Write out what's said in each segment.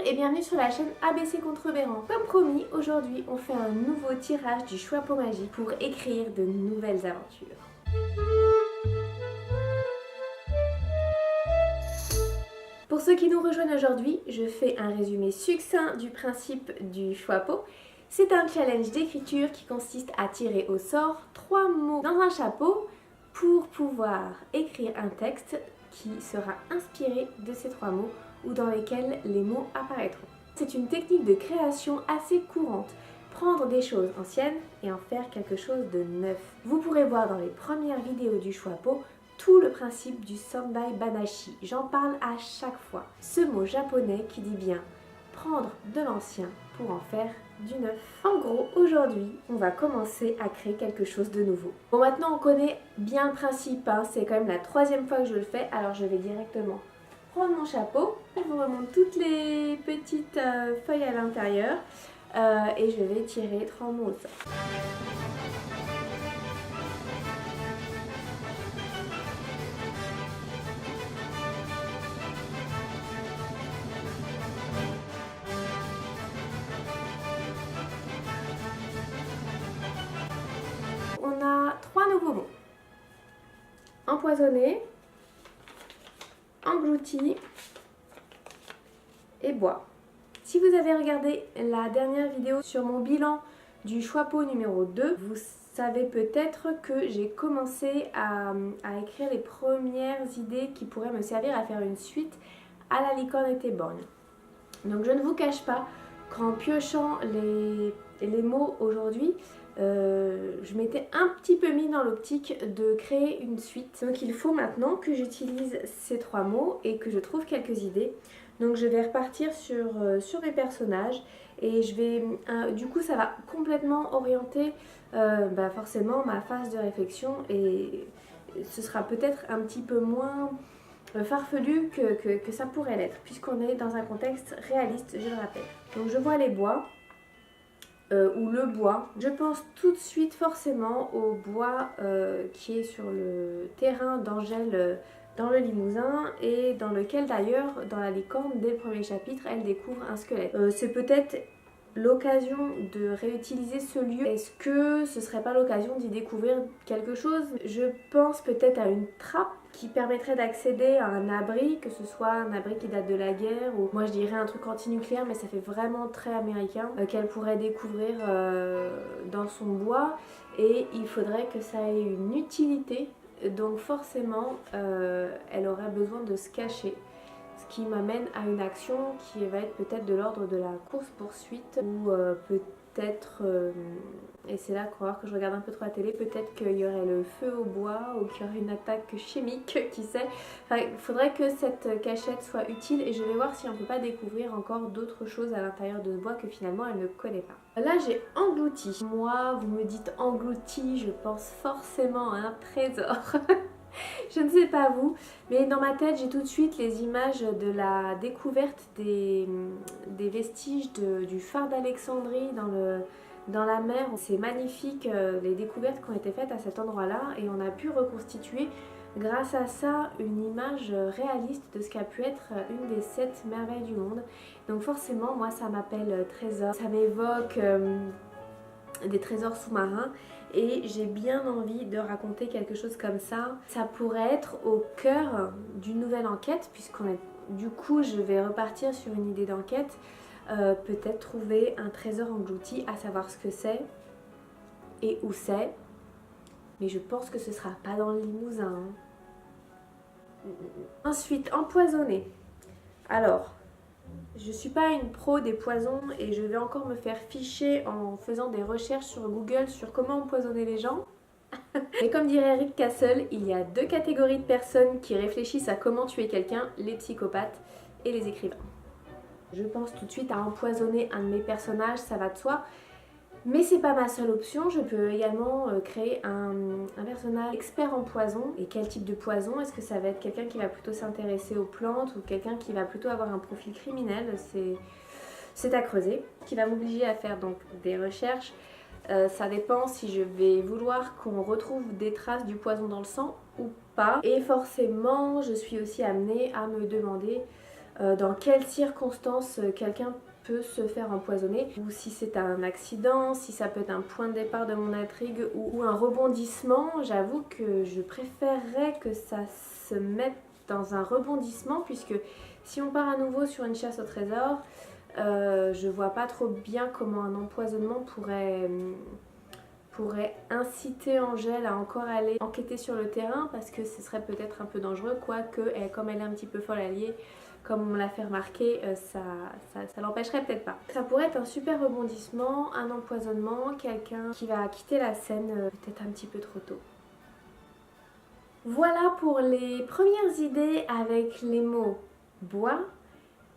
et bienvenue sur la chaîne ABC Contrebérant. Comme promis, aujourd'hui on fait un nouveau tirage du Choix-peau magique pour écrire de nouvelles aventures. Pour ceux qui nous rejoignent aujourd'hui, je fais un résumé succinct du principe du Choix-peau. C'est un challenge d'écriture qui consiste à tirer au sort 3 mots dans un chapeau pour pouvoir écrire un texte qui sera inspiré de ces 3 mots ou dans lesquels les mots apparaîtront. C'est une technique de création assez courante. Prendre des choses anciennes et en faire quelque chose de neuf. Vous pourrez voir dans les premières vidéos du Choix-peau tout le principe du Sendai Banashi. J'en parle à chaque fois. Ce mot japonais qui dit bien prendre de l'ancien pour en faire du neuf. En gros, aujourd'hui, on va commencer à créer quelque chose de nouveau. Bon, maintenant on connaît bien le principe, hein. C'est quand même la 3e fois que je le fais, alors je vais directement prendre mon chapeau. Je vous remonte toutes les petites feuilles à l'intérieur et je vais tirer 3 mots au sort. On a 3 nouveaux mots. Empoisonné, englouti et bois. Si vous avez regardé la dernière vidéo sur mon bilan du Choix-peau numéro 2, vous savez peut-être que j'ai commencé à écrire les premières idées qui pourraient me servir à faire une suite à la licorne était borgne. Donc je ne vous cache pas qu'en piochant les mots aujourd'hui, je m'étais un petit peu mis dans l'optique de créer une suite. Donc il faut maintenant que j'utilise ces 3 mots et que je trouve quelques idées. Donc je vais repartir sur mes personnages et je vais, du coup ça va complètement orienter forcément ma phase de réflexion et ce sera peut-être un petit peu moins farfelu que ça pourrait l'être puisqu'on est dans un contexte réaliste, je le rappelle. Donc je vois les bois. Ou le bois. Je pense tout de suite forcément au bois qui est sur le terrain d'Angèle dans le Limousin et dans lequel d'ailleurs dans la licorne dès le premier chapitre elle découvre un squelette. C'est peut-être l'occasion de réutiliser ce lieu. Est-ce que ce serait pas l'occasion d'y découvrir quelque chose? Je pense peut-être à une trappe qui permettrait d'accéder à un abri, que ce soit un abri qui date de la guerre ou moi je dirais un truc anti-nucléaire mais ça fait vraiment très américain, qu'elle pourrait découvrir dans son bois et il faudrait que ça ait une utilité, donc forcément elle aurait besoin de se cacher. Ce qui m'amène à une action qui va être peut-être de l'ordre de la course-poursuite ou peut-être, et c'est là qu'on va voir que je regarde un peu trop la télé, peut-être qu'il y aurait le feu au bois ou qu'il y aurait une attaque chimique, qui sait. Enfin, il faudrait que cette cachette soit utile et je vais voir si on ne peut pas découvrir encore d'autres choses à l'intérieur de ce bois que finalement elle ne connaît pas. Là j'ai englouti. Moi, vous me dites englouti, je pense forcément à un trésor. Je ne sais pas vous, mais dans ma tête j'ai tout de suite les images de la découverte des vestiges du phare d'Alexandrie dans la mer. C'est magnifique les découvertes qui ont été faites à cet endroit-là et on a pu reconstituer grâce à ça une image réaliste de ce qu'a pu être une des 7 merveilles du monde. Donc forcément moi ça m'appelle trésor, ça m'évoque des trésors sous-marins et j'ai bien envie de raconter quelque chose comme ça. Ça pourrait être au cœur d'une nouvelle enquête puisqu'on est, du coup je vais repartir sur une idée d'enquête, peut-être trouver un trésor englouti, à savoir ce que c'est et où c'est, mais je pense que ce sera pas dans le Limousin. Ensuite, empoisonné. Alors, je suis pas une pro des poisons et je vais encore me faire ficher en faisant des recherches sur Google sur comment empoisonner les gens. Mais comme dirait Rick Castle, il y a 2 catégories de personnes qui réfléchissent à comment tuer quelqu'un, les psychopathes et les écrivains. Je pense tout de suite à empoisonner un de mes personnages, ça va de soi. Mais c'est pas ma seule option, je peux également créer un personnage expert en poison. Et quel type de poison? Est-ce que ça va être quelqu'un qui va plutôt s'intéresser aux plantes ou quelqu'un qui va plutôt avoir un profil criminel? C'est à creuser, qui va m'obliger à faire donc des recherches. Ça dépend si je vais vouloir qu'on retrouve des traces du poison dans le sang ou pas. Et forcément, je suis aussi amenée à me demander dans quelles circonstances quelqu'un peut se faire empoisonner, ou si c'est un accident, si ça peut être un point de départ de mon intrigue ou un rebondissement. J'avoue que je préférerais que ça se mette dans un rebondissement, puisque si on part à nouveau sur une chasse au trésor, je vois pas trop bien comment un empoisonnement pourrait inciter Angèle à encore aller enquêter sur le terrain, parce que ce serait peut-être un peu dangereux, quoique comme elle est un petit peu folle alliée, comme on me l'a fait remarquer, ça l'empêcherait peut-être pas. Ça pourrait être un super rebondissement, un empoisonnement, quelqu'un qui va quitter la scène peut-être un petit peu trop tôt. Voilà pour les premières idées avec les mots bois,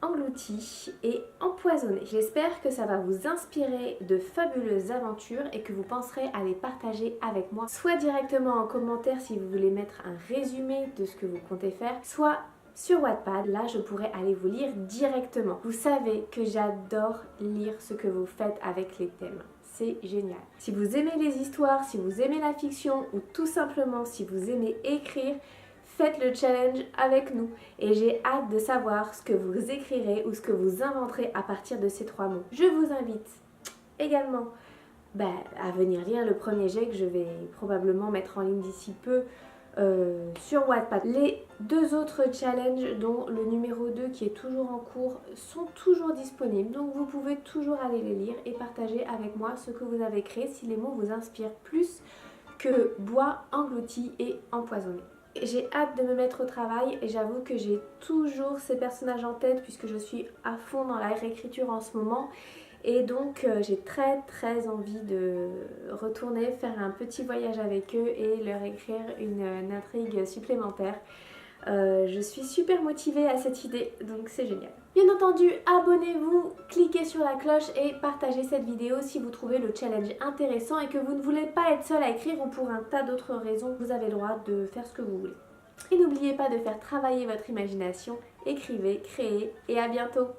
englouti et empoisonné. J'espère que ça va vous inspirer de fabuleuses aventures et que vous penserez à les partager avec moi, soit directement en commentaire si vous voulez mettre un résumé de ce que vous comptez faire, soit sur Wattpad, là je pourrais aller vous lire directement. Vous savez que j'adore lire ce que vous faites avec les thèmes. C'est génial. Si vous aimez les histoires, si vous aimez la fiction ou tout simplement si vous aimez écrire, faites le challenge avec nous et j'ai hâte de savoir ce que vous écrirez ou ce que vous inventerez à partir de ces 3 mots. Je vous invite également à venir lire le premier jet que je vais probablement mettre en ligne d'ici peu sur Wattpad. Les 2 autres challenges, dont le numéro 2 qui est toujours en cours, sont toujours disponibles, donc vous pouvez toujours aller les lire et partager avec moi ce que vous avez créé si les mots vous inspirent plus que bois, englouti et empoisonné. J'ai hâte de me mettre au travail et j'avoue que j'ai toujours ces personnages en tête puisque je suis à fond dans la réécriture en ce moment. Et donc j'ai très envie de retourner faire un petit voyage avec eux et leur écrire une intrigue supplémentaire. Je suis super motivée à cette idée, donc c'est génial. Bien entendu, abonnez-vous, cliquez sur la cloche et partagez cette vidéo si vous trouvez le challenge intéressant et que vous ne voulez pas être seul à écrire ou pour un tas d'autres raisons, vous avez le droit de faire ce que vous voulez. Et n'oubliez pas de faire travailler votre imagination, écrivez, créez et à bientôt!